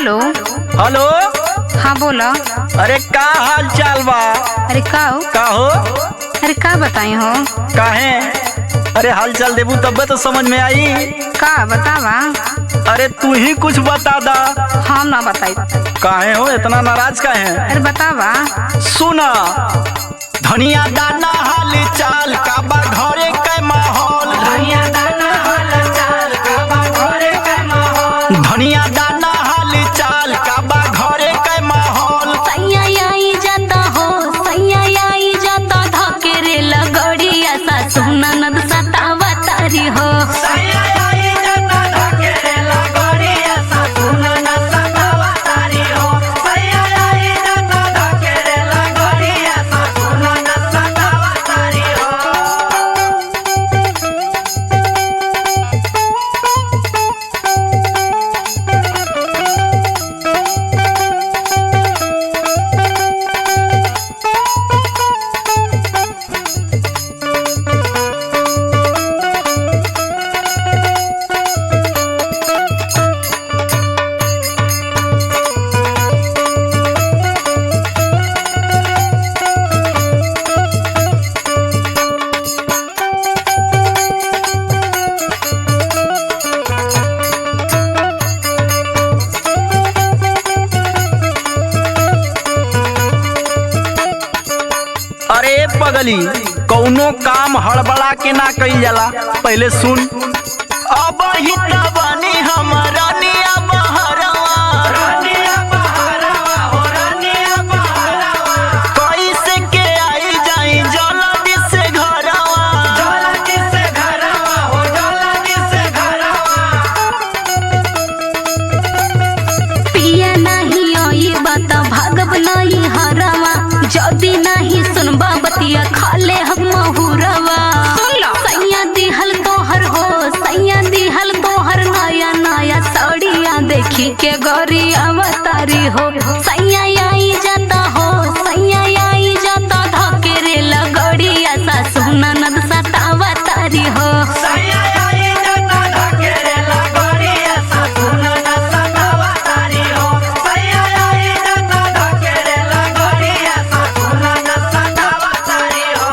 Hello. Hello. हाँ बोला। अरे का हाल चाल बा? अरे का हो? अरे का बताई हो? काहे? अरे हाल चाल देबू तब तो समझ में आई। का बतावा? अरे तू ही कुछ बता दा। हम ना बताई। काहे हो इतना नाराज काहे? अरे बतावा। सुना धनिया दाना हाल चाल का बा घरे के माहौल। धनिया दाना हाल चाल का बा घरे के माहौल। धनिया दाना हाल चाल का बा घरे के माहौल। सैया आई जाता हो, सैया आई जाता धकेरे लगड़िया सासु ननद सतावा तारी हो। सैया आई जाता धकेरे लगड़िया सासु ननद सतावा तारी हो। सैया आई जाता धकेरे लगड़िया सासु ननद सतावा तारी हो। अरे पगली कौनो काम हड़बड़ा के ना कइल जाला। पहले सुन अब ही बनी हमरा निया बहरवा। रानिया बहरवा हो रानिया बहरवा। कैसे के आई जाई जल्दी से घरवा। जल्दी से घरवा हो जल्दी से घरवा। पिया नहीं आई बात भागब नहीं हरवा, जदी नहीं सुनबा बतिया खाले हम महुरवा। सैया दिहल तोहर हो, सैया दिहल तोहर नया नया साड़िया देखी के गौरी अवतारी हो। सैया आई जाता हो, सैया आई जाता धकेरे लगड़िया सासु ननद सतावा तारी हो। सैया आई जाता धकेरे लगड़िया सासु ननद सतावा तारी हो। सैया आई जाता धकेरे लगड़िया सासु ननद सतावा तारी हो।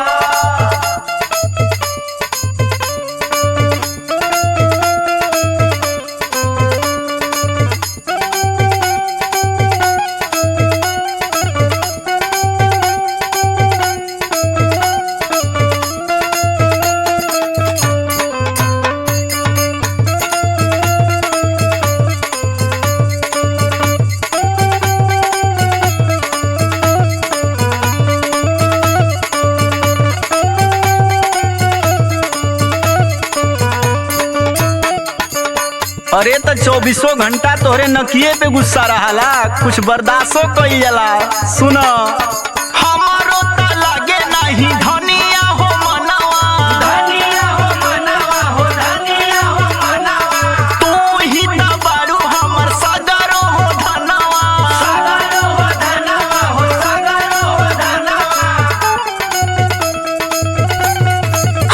अरे तो 24 घंटा तोहरे नकिए पे गुस्सा रहाला, कुछ बर्दाश्तो कइल जाला। सुन हमारो त लागे नहीं धनिया हो मनवा। धनिया हो मनवा हो धनिया हो मनवा। तू ही त बारू हमर सगरो हो धनवा। सगरो हो धनवा हो सगरो हो धनवा।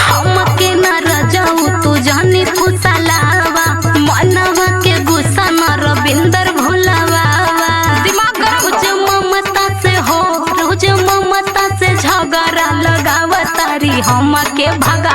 हमके न रजाऊ तू जानी फुसलावा, मनवा के गुस्सा न रविंदर भुलावा। दिमाग रोज ममता से हो, रोज ममता से झगड़ा लगावा तारी हमके भाग